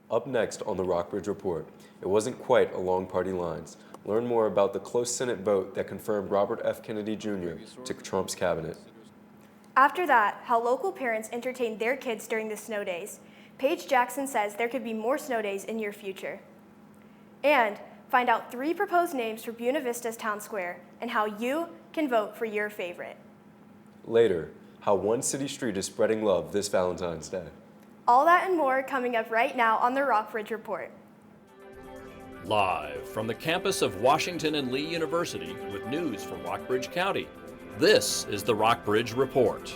Up next on the Rockbridge Report, it wasn't quite along party lines. Learn more about the close Senate vote that confirmed Robert F. Kennedy Jr. to Trump's cabinet. After that, how local parents entertained their kids during the snow days. Paige Jackson says there could be more snow days in your future. And find out 3 proposed names for Buena Vista's town square and how you can vote for your favorite. Later, how one city street is spreading love this Valentine's Day. All that and more coming up right now on the Rockbridge Report. Live from the campus of Washington and Lee University with news from Rockbridge County, this is the Rockbridge Report.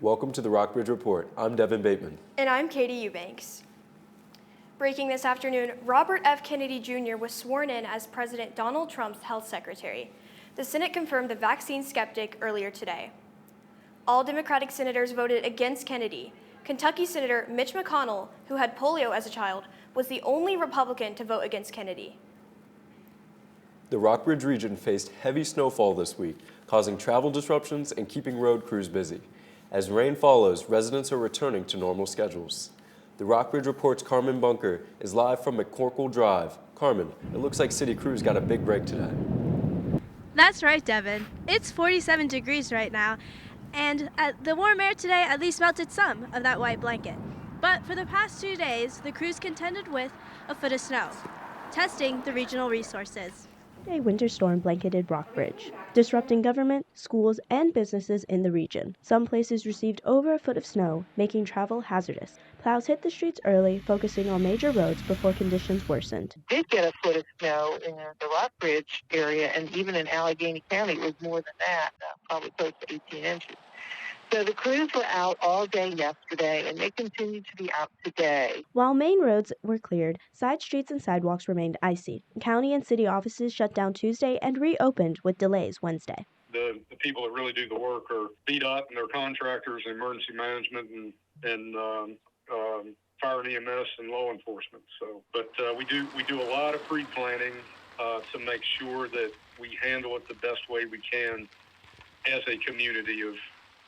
Welcome to the Rockbridge Report. I'm Devin Bateman. And I'm Katie Eubanks. Breaking this afternoon, Robert F. Kennedy Jr. was sworn in as President Donald Trump's health secretary. The Senate confirmed the vaccine skeptic earlier today. All Democratic senators voted against Kennedy. Kentucky Senator Mitch McConnell, who had polio as a child, was the only Republican to vote against Kennedy. The Rockbridge region faced heavy snowfall this week, causing travel disruptions and keeping road crews busy. As rain follows, residents are returning to normal schedules. The Rockbridge Report's Carmen Bunker is live from McCorkle Drive. Carmen, it looks like city crews got a big break today. That's right, Devin. It's 47 degrees right now, and the warm air today at least melted some of that white blanket. But for the past 2 days, the crews contended with a foot of snow, testing the regional resources. A winter storm blanketed Rockbridge, disrupting government, schools, and businesses in the region. Some places received over a foot of snow, making travel hazardous. Plows hit the streets early, focusing on major roads before conditions worsened. Did get a foot of snow in the Rockbridge area, and even in Allegheny County it was more than that, probably close to 18 inches. So the crews were out all day yesterday, and they continue to be out today. While main roads were cleared, side streets and sidewalks remained icy. County and city offices shut down Tuesday and reopened with delays Wednesday. The people that really do the work are beat up, and they're contractors, emergency management, and fire and EMS and law enforcement. So, but we do a lot of pre-planning to make sure that we handle it the best way we can as a community of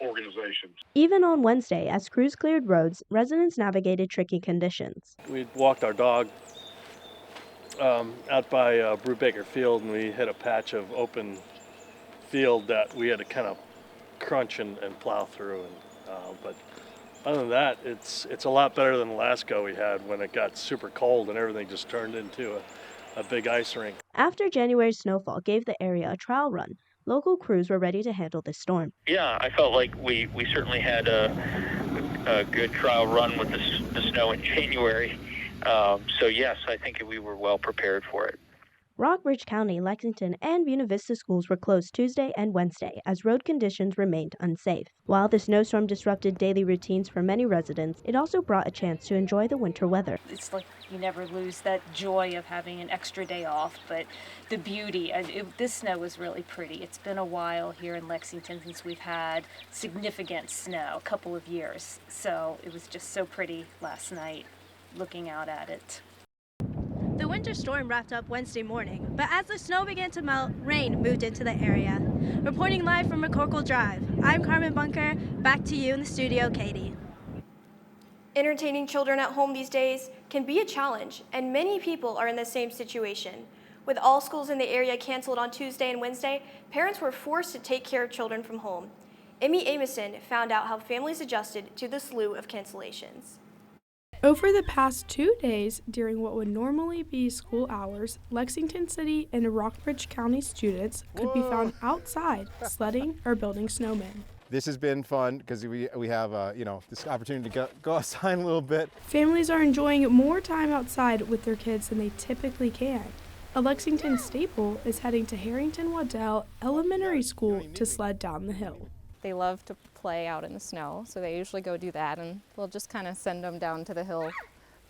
organizations. Even on Wednesday, as crews cleared roads, residents navigated tricky conditions. We walked our dog out by Brubaker Field, and we hit a patch of open field that we had to kind of crunch and plow through. But other than that, it's a lot better than the last go we had when it got super cold and everything just turned into a big ice rink. After January's snowfall gave the area a trial run, local crews were ready to handle this storm. Yeah, I felt like we certainly had a good trial run with the snow in January. So yes, I think we were well prepared for it. Rockbridge County, Lexington, and Buena Vista schools were closed Tuesday and Wednesday as road conditions remained unsafe. While the snowstorm disrupted daily routines for many residents, it also brought a chance to enjoy the winter weather. It's like you never lose that joy of having an extra day off, but the beauty, this snow was really pretty. It's been a while here in Lexington since we've had significant snow, a couple of years, so it was just so pretty last night looking out at it. The winter storm wrapped up Wednesday morning, but as the snow began to melt, rain moved into the area. Reporting live from McCorkle Drive, I'm Carmen Bunker. Back to you in the studio, Katie. Entertaining children at home these days can be a challenge, and many people are in the same situation. With all schools in the area canceled on Tuesday and Wednesday, parents were forced to take care of children from home. Emmy Amison found out how families adjusted to the slew of cancellations. Over the past 2 days, during what would normally be school hours, Lexington City and Rockbridge County students could be found outside sledding or building snowmen. This has been fun because we have this opportunity to go outside a little bit. Families are enjoying more time outside with their kids than they typically can. A Lexington staple is heading to Harrington Waddell Elementary School to sled down the hill. They love to play out in the snow, so they usually go do that, and we'll just kind of send them down to the hill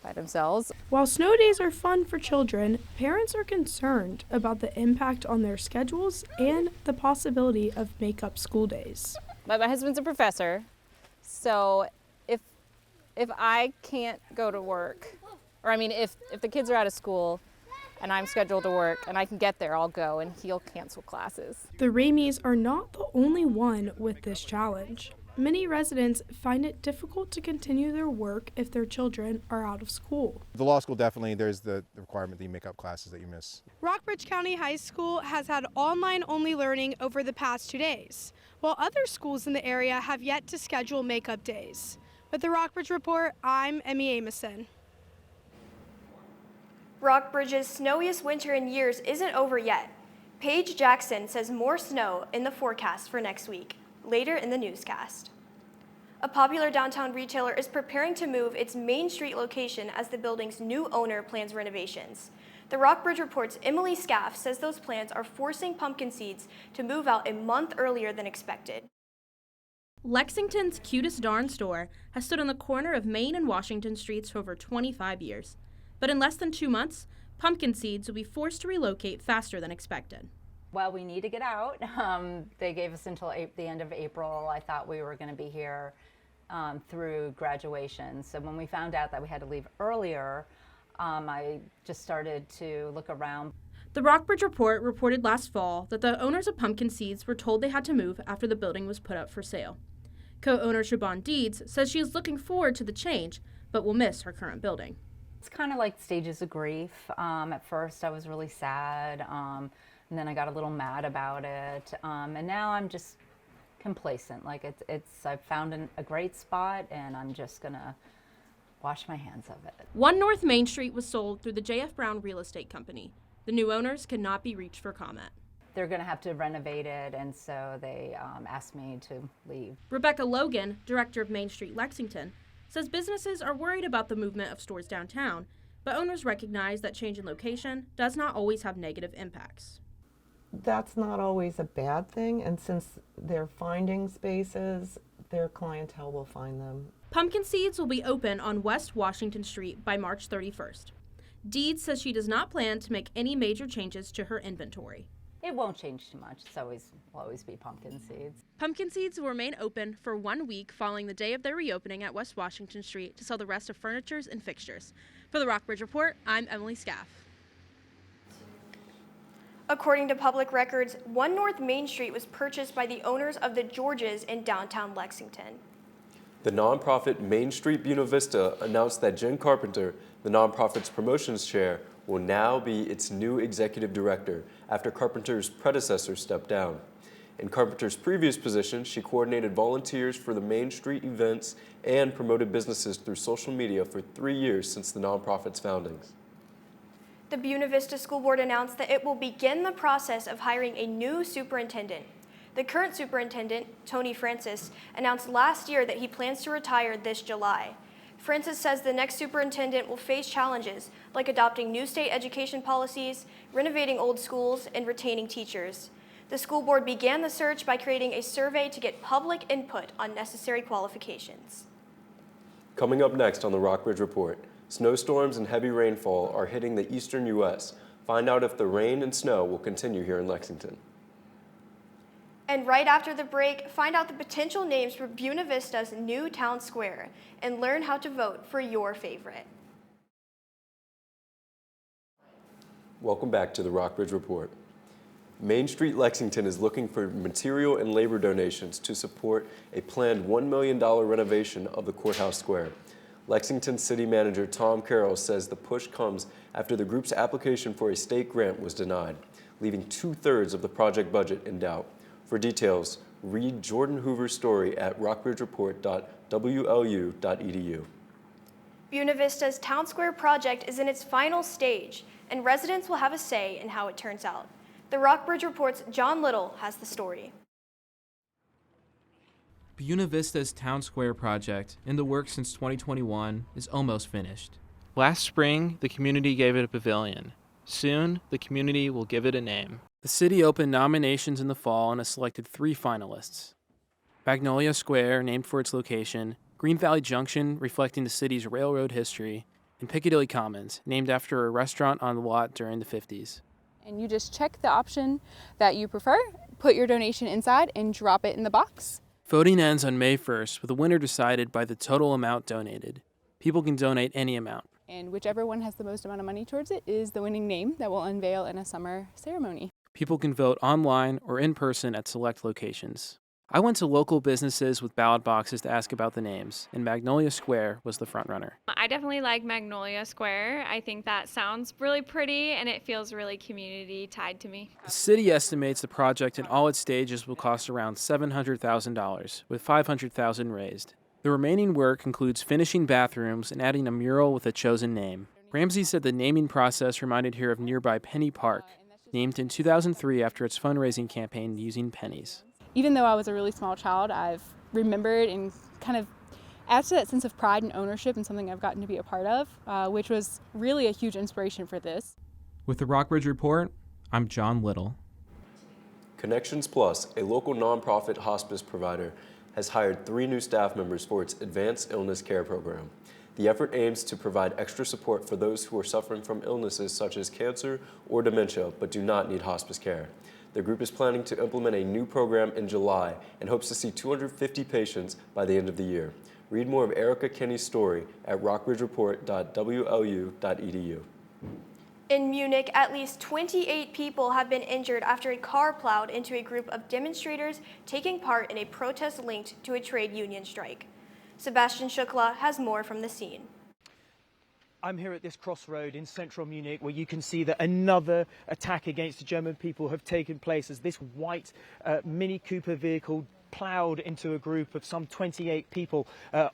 by themselves. While snow days are fun for children, parents are concerned about the impact on their schedules and the possibility of make-up school days. My husband's a professor, so if I can't go to work, or if the kids are out of school, and I'm scheduled to work and I can get there, I'll go, and he'll cancel classes. The Ramies are not the only one with this challenge. Many residents find it difficult to continue their work if their children are out of school. The law school, definitely, there's the requirement that you make up classes that you miss. Rockbridge County High School has had online-only learning over the past 2 days, while other schools in the area have yet to schedule makeup days. With the Rockbridge Report, I'm Emmy Amison. Rockbridge's snowiest winter in years isn't over yet. Paige Jackson says more snow in the forecast for next week, later in the newscast. A popular downtown retailer is preparing to move its Main Street location as the building's new owner plans renovations. The Rockbridge Report's Emily Scaff says those plans are forcing Pumpkin Seeds to move out a month earlier than expected. Lexington's cutest darn store has stood on the corner of Main and Washington Streets for over 25 years. But in less than 2 months, Pumpkin Seeds will be forced to relocate faster than expected. Well, we need to get out. They gave us until the end of April. I thought we were going to be here through graduation. So when we found out that we had to leave earlier, I just started to look around. The Rockbridge Report reported last fall that the owners of Pumpkin Seeds were told they had to move after the building was put up for sale. Co-owner Siobhan Deeds says she is looking forward to the change, but will miss her current building. It's kind of like stages of grief. At first I was really sad, and then I got a little mad about it, and now I'm just complacent. Like I've found a great spot, and I'm just gonna wash my hands of it. 1 North Main Street was sold through the J.F. Brown Real Estate Company. The new owners cannot be reached for comment. They're gonna have to renovate it, and so they asked me to leave. Rebecca Logan, director of Main Street Lexington, says businesses are worried about the movement of stores downtown, but owners recognize that change in location does not always have negative impacts. That's not always a bad thing, and since they're finding spaces, their clientele will find them. Pumpkin Seeds will be open on West Washington Street by March 31st. Deeds says she does not plan to make any major changes to her inventory. It won't change too much. Will always be Pumpkin Seeds. Pumpkin Seeds will remain open for 1 week following the day of their reopening at West Washington Street to sell the rest of furnitures and fixtures. For the Rockbridge Report, I'm Emily Scaff. According to public records, 1 North Main Street was purchased by the owners of the Georges in downtown Lexington. The nonprofit Main Street Buena Vista announced that Jen Carpenter, the nonprofit's promotions chair, will now be its new executive director after Carpenter's predecessor stepped down. In Carpenter's previous position, she coordinated volunteers for the Main Street events and promoted businesses through social media for 3 years since the nonprofit's foundings. The Buena Vista School Board announced that it will begin the process of hiring a new superintendent. The current superintendent, Tony Francis, announced last year that he plans to retire this July. Francis says the next superintendent will face challenges like adopting new state education policies, renovating old schools, and retaining teachers. The school board began the search by creating a survey to get public input on necessary qualifications. Coming up next on the Rockbridge Report, snowstorms and heavy rainfall are hitting the eastern U.S. Find out if the rain and snow will continue here in Lexington. And right after the break, find out the potential names for Buena Vista's new town square and learn how to vote for your favorite. Welcome back to the Rockbridge Report. Main Street Lexington is looking for material and labor donations to support a planned $1 million renovation of the courthouse square. Lexington City Manager Tom Carroll says the push comes after the group's application for a state grant was denied, leaving 2/3 of the project budget in doubt. For details, read Jordan Hoover's story at rockbridgereport.wlu.edu. Buena Vista's Town Square project is in its final stage, and residents will have a say in how it turns out. The Rockbridge Report's John Little has the story. Buena Vista's Town Square project, in the works since 2021, is almost finished. Last spring, the community gave it a pavilion. Soon, the community will give it a name. The city opened nominations in the fall and has selected 3 finalists. Magnolia Square, named for its location, Green Valley Junction, reflecting the city's railroad history, and Piccadilly Commons, named after a restaurant on the lot during the 50s. And you just check the option that you prefer, put your donation inside, and drop it in the box. Voting ends on May 1st, with a winner decided by the total amount donated. People can donate any amount. And whichever one has the most amount of money towards it is the winning name that we'll unveil in a summer ceremony. People can vote online or in person at select locations. I went to local businesses with ballot boxes to ask about the names, and Magnolia Square was the frontrunner. I definitely like Magnolia Square. I think that sounds really pretty and it feels really community tied to me. The city estimates the project in all its stages will cost around $700,000, with $500,000 raised. The remaining work includes finishing bathrooms and adding a mural with a chosen name. Ramsey said the naming process reminded her of nearby Penny Park, named in 2003 after its fundraising campaign using pennies. Even though I was a really small child, I've remembered and kind of adds to that sense of pride and ownership and something I've gotten to be a part of, which was really a huge inspiration for this. With the Rockbridge Report, I'm John Little. Connections Plus, a local nonprofit hospice provider, has hired 3 new staff members for its Advanced Illness Care Program. The effort aims to provide extra support for those who are suffering from illnesses such as cancer or dementia but do not need hospice care. The group is planning to implement a new program in July and hopes to see 250 patients by the end of the year. Read more of Erica Kenny's story at rockbridgereport.wlu.edu. In Munich, at least 28 people have been injured after a car plowed into a group of demonstrators taking part in a protest linked to a trade union strike. Sebastian Schukla has more from the scene. I'm here at this crossroad in central Munich where you can see that another attack against the German people have taken place as this white Mini Cooper vehicle plowed into a group of some 28 people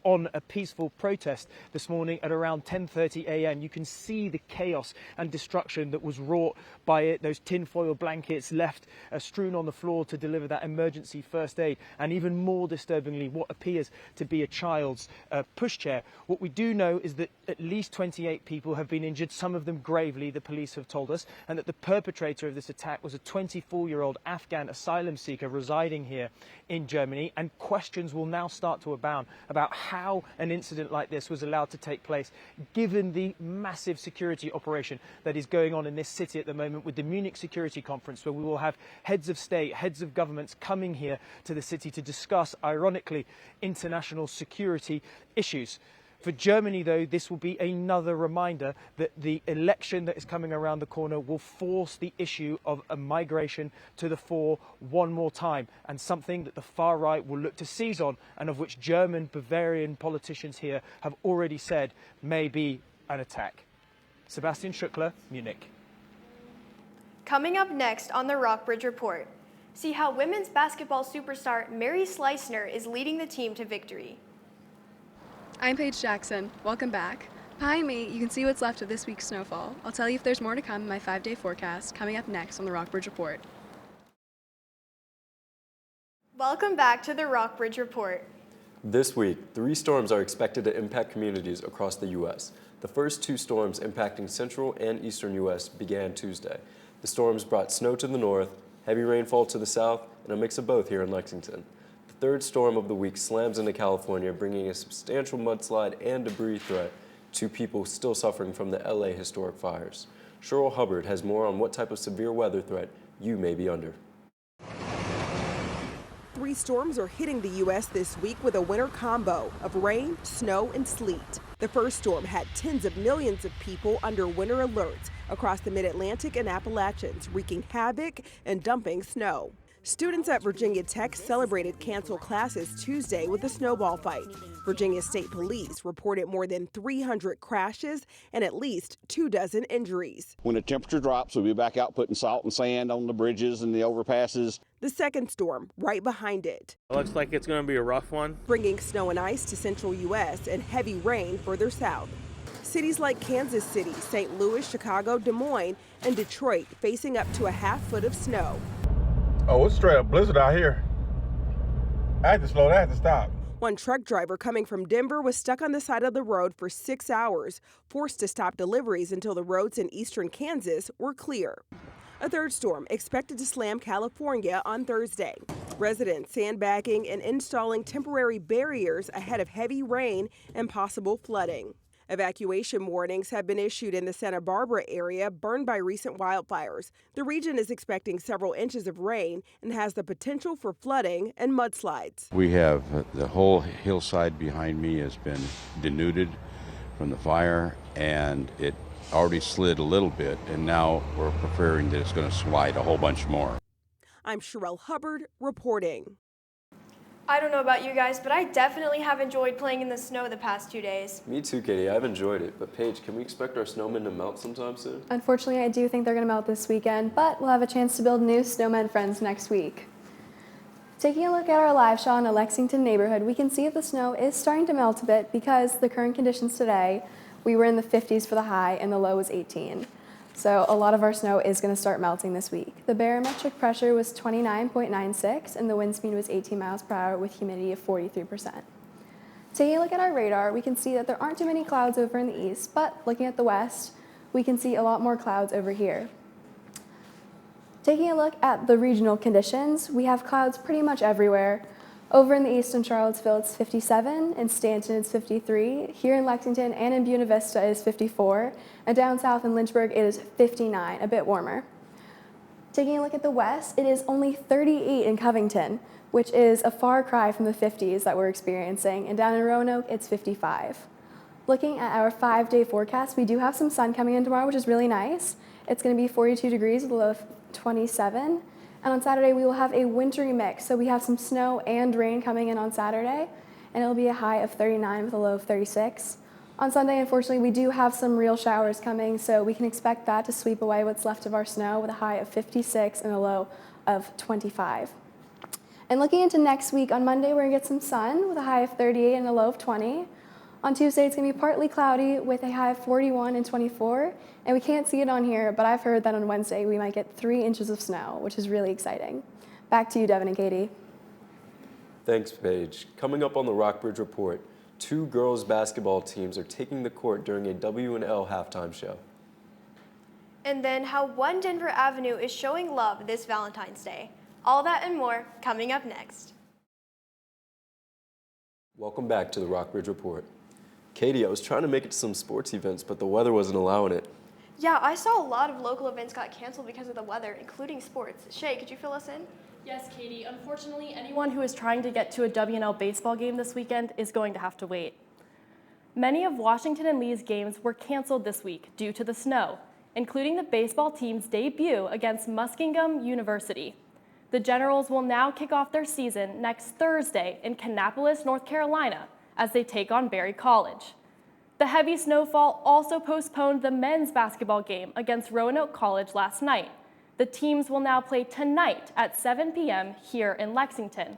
on a peaceful protest this morning at around 10:30 a.m. You can see the chaos and destruction that was wrought by it, those tinfoil blankets left strewn on the floor to deliver that emergency first aid, and even more disturbingly, what appears to be a child's pushchair. What we do know is that at least 28 people have been injured, some of them gravely, the police have told us, and that the perpetrator of this attack was a 24-year-old Afghan asylum seeker residing here in Germany, and questions will now start to abound about how an incident like this was allowed to take place, given the massive security operation that is going on in this city at the moment with the Munich Security Conference, where we will have heads of state, heads of governments coming here to the city to discuss, ironically, international security issues. For Germany, though, this will be another reminder that the election that is coming around the corner will force the issue of a migration to the fore one more time, and something that the far right will look to seize on, and of which German, Bavarian politicians here have already said may be an attack. Sebastian Schukla, Munich. Coming up next on the Rockbridge Report, see how women's basketball superstar Mary Sliessner is leading the team to victory. I'm Paige Jackson. Welcome back. Behind me, you can see what's left of this week's snowfall. I'll tell you if there's more to come in my 5-day forecast coming up next on the Rockbridge Report. Welcome back to the Rockbridge Report. This week, 3 storms are expected to impact communities across the U.S. The first 2 storms impacting central and eastern U.S. began Tuesday. The storms brought snow to the north, heavy rainfall to the south, and a mix of both here in Lexington. The third storm of the week slams into California, bringing a substantial mudslide and debris threat to people still suffering from the LA historic fires. Cheryl Hubbard has more on what type of severe weather threat you may be under. 3 storms are hitting the U.S. this week with a winter combo of rain, snow, and sleet. The first storm had tens of millions of people under winter alerts across the Mid-Atlantic and Appalachians, wreaking havoc and dumping snow. Students at Virginia Tech celebrated canceled classes Tuesday with a snowball fight. Virginia State Police reported more than 300 crashes and at least 24 injuries. When the temperature drops, we'll be back out putting salt and sand on the bridges and the overpasses. The second storm right behind it. It looks like it's going to be a rough one. Bringing snow and ice to central U.S. and heavy rain further south. Cities like Kansas City, St. Louis, Chicago, Des Moines, and Detroit facing up to a half foot of snow. Oh, it's straight up blizzard out here. I had to slow down, I had to stop. One truck driver coming from Denver was stuck on the side of the road for 6 hours, forced to stop deliveries until the roads in eastern Kansas were clear. A third storm expected to slam California on Thursday. Residents sandbagging and installing temporary barriers ahead of heavy rain and possible flooding. Evacuation warnings have been issued in the Santa Barbara area burned by recent wildfires. The region is expecting several inches of rain and has the potential for flooding and mudslides. We have the whole hillside behind me has been denuded from the fire, and it already slid a little bit, and now we're preparing that it's going to slide a whole bunch more. I'm Cheryl Hubbard reporting. I don't know about you guys, but I definitely have enjoyed playing in the snow the past 2 days. Me too, Katie. I've enjoyed it. But Paige, can we expect our snowmen to melt sometime soon? Unfortunately, I do think they're going to melt this weekend, but we'll have a chance to build new snowmen friends next week. Taking a look at our live shot in a Lexington neighborhood, we can see that the snow is starting to melt a bit because the current conditions today, we were in the 50s for the high and the low was 18. So a lot of our snow is going to start melting this week. The barometric pressure was 29.96 and the wind speed was 18 miles per hour with humidity of 43%. Taking a look at our radar, we can see that there aren't too many clouds over in the east, but looking at the west, we can see a lot more clouds over here. Taking a look at the regional conditions, we have clouds pretty much everywhere. Over in the east in Charlottesville, it's 57, in Stanton, it's 53. Here in Lexington and in Buena Vista is 54, and down south in Lynchburg, it is 59, a bit warmer. Taking a look at the west, it is only 38 in Covington, which is a far cry from the 50s that we're experiencing, and down in Roanoke, it's 55. Looking at our 5-day forecast, we do have some sun coming in tomorrow, which is really nice. It's going to be 42 degrees with a low of 27. And on Saturday, we will have a wintry mix. So we have some snow and rain coming in on Saturday, and it'll be a high of 39 with a low of 36. On Sunday, unfortunately, we do have some real showers coming, so we can expect that to sweep away what's left of our snow with a high of 56 and a low of 25. And looking into next week, on Monday, we're going to get some sun with a high of 38 and a low of 20. On Tuesday, it's going to be partly cloudy with a high of 41 and 24. And we can't see it on here, but I've heard that on Wednesday we might get 3 inches of snow, which is really exciting. Back to you, Devin and Katie. Thanks, Paige. Coming up on the Rockbridge Report, 2 girls basketball teams are taking the court during a W&L halftime show. And then how One Denver Avenue is showing love this Valentine's Day. All that and more coming up next. Welcome back to the Rockbridge Report. Katie, I was trying to make it to some sports events, but the weather wasn't allowing it. Yeah, I saw a lot of local events got canceled because of the weather, including sports. Shay, could you fill us in? Yes, Katie. Unfortunately, anyone who is trying to get to a W&L baseball game this weekend is going to have to wait. Many of Washington and Lee's games were canceled this week due to the snow, including the baseball team's debut against Muskingum University. The Generals will now kick off their season next Thursday in Kannapolis, North Carolina, as they take on Berry College. The heavy snowfall also postponed the men's basketball game against Roanoke College last night. The teams will now play tonight at 7 p.m. here in Lexington.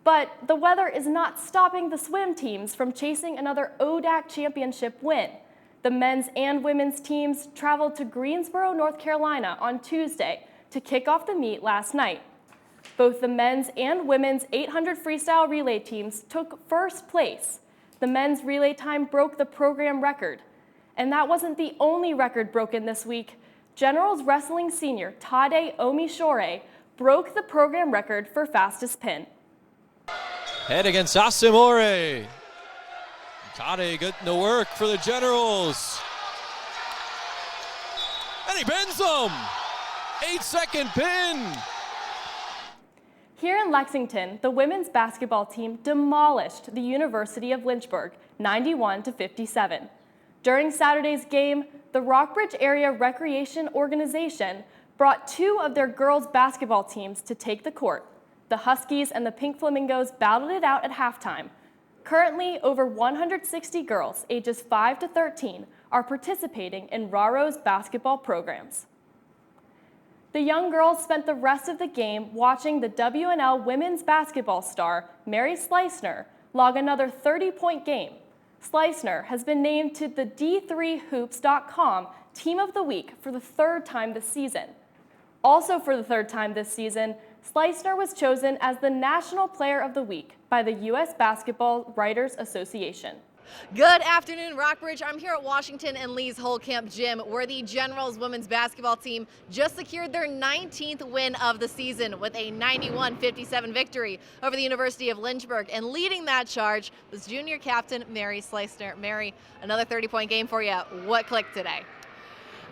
But the weather is not stopping the swim teams from chasing another ODAC championship win. The men's and women's teams traveled to Greensboro, North Carolina on Tuesday to kick off the meet last night. Both the men's and women's 800 freestyle relay teams took first place. The men's relay time broke the program record. And that wasn't the only record broken this week. Generals wrestling senior Tade Omishore broke the program record for fastest pin. Head against Asimore. Tade getting the work for the Generals. And he bends them. 8-second pin. Here in Lexington, the women's basketball team demolished the University of Lynchburg, 91-57. During Saturday's game, the Rockbridge Area Recreation Organization brought 2 of their girls' basketball teams to take the court. The Huskies and the Pink Flamingos battled it out at halftime. Currently, over 160 girls ages 5 to 13 are participating in RARO's basketball programs. The young girls spent the rest of the game watching the W&L women's basketball star, Mary Slicener, log another 30-point game. Slicener has been named to the D3Hoops.com Team of the Week for the 3rd time this season. Also for the 3rd time this season, Slicener was chosen as the National Player of the Week by the U.S. Basketball Writers Association. Good afternoon, Rockbridge. I'm here at Washington and Lee's Holcamp Gym, where the Generals women's basketball team just secured their 19th win of the season with a 91-57 victory over the University of Lynchburg. And leading that charge was junior captain Mary Slicener. Mary, another 30-point game for you. What clicked today?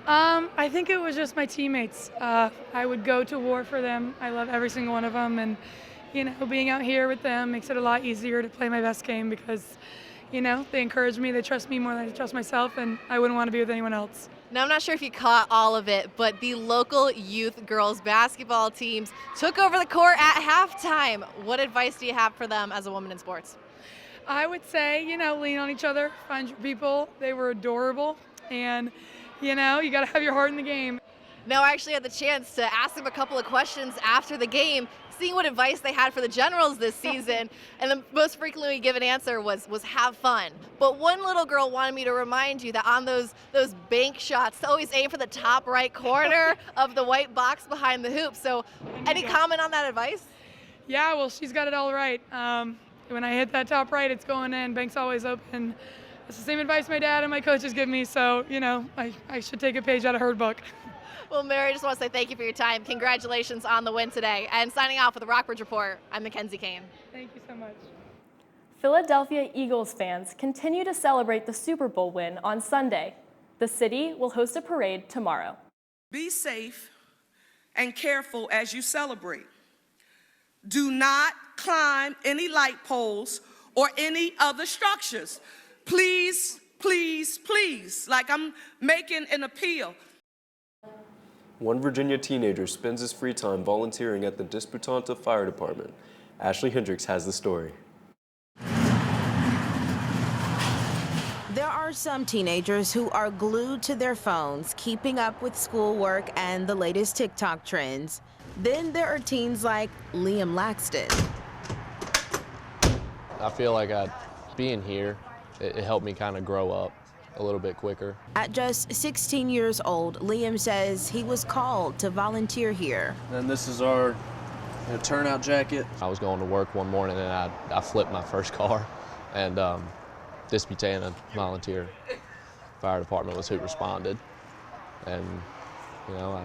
I think it was just my teammates. I would go to war for them. I love every single one of them, and being out here with them makes it a lot easier to play my best game because You know, they encourage me, they trust me more than I trust myself, and I wouldn't want to be with anyone else. Now, I'm not sure if you caught all of it, but the local youth girls basketball teams took over the court at halftime. What advice do you have for them as a woman in sports? I would say, you know, lean on each other, find your people. They were adorable, and, you know, you got to have your heart in the game. Now, I actually had the chance to ask them a couple of questions after the game, seeing what advice they had for the Generals this season, and the most frequently given answer was have fun. But one little girl wanted me to remind you that on those bank shots, to always aim for the top right corner of the white box behind the hoop. So any comment on that advice? Yeah, well, she's got it all right. When I hit that top right, it's going in. Bank's always open. It's the same advice my dad and my coaches give me, so, you know, I should take a page out of her book. Well, Mary, I just want to say thank you for your time. Congratulations on the win today. And signing off with the Rockbridge Report, I'm Mackenzie Kane. Thank you so much. Philadelphia Eagles fans continue to celebrate the Super Bowl win on Sunday. The city will host a parade tomorrow. Be safe and careful as you celebrate. Do not climb any light poles or any other structures. Please, please, please, like I'm making an appeal. One Virginia teenager spends his free time volunteering at the Disputanta Fire Department. Ashley Hendricks has the story. There are some teenagers who are glued to their phones, keeping up with schoolwork and the latest TikTok trends. Then there are teens like Liam Laxton. I feel like being here, it helped me kind of grow up a little bit quicker. At just 16 years old, Liam says he was called to volunteer here. And this is our turnout jacket. I was going to work one morning and I flipped my first car, and Disputanta volunteer fire department was who responded. And, you know,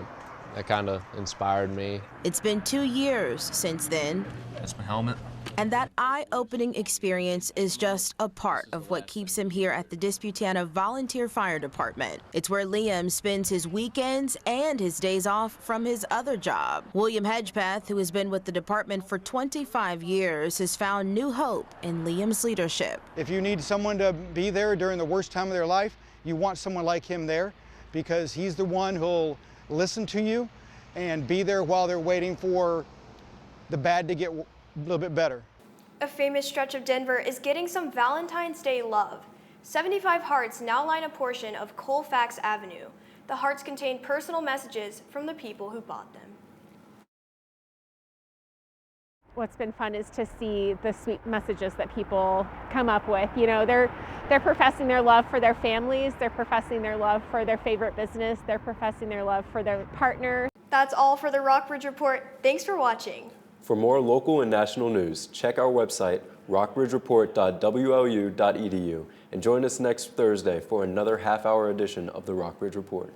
that kind of inspired me. It's been 2 years since then. That's my helmet. And that eye-opening experience is just a part of what keeps him here at the Disputanta Volunteer Fire Department. It's where Liam spends his weekends and his days off from his other job. William Hedgepeth, who has been with the department for 25 years, has found new hope in Liam's leadership. If you need someone to be there during the worst time of their life, you want someone like him there, because he's the one who'll listen to you and be there while they're waiting for the bad to get a little bit better. A famous stretch of Denver is getting some Valentine's Day love. 75 hearts now line a portion of Colfax Avenue. The hearts contain personal messages from the people who bought them. What's been fun is to see the sweet messages that people come up with. You know, they're professing their love for their families, they're professing their love for their favorite business, they're professing their love for their partner. That's all for the Rockbridge Report. Thanks for watching. For more local and national news, check our website, rockbridgereport.wlu.edu, and join us next Thursday for another half-hour edition of the Rockbridge Report.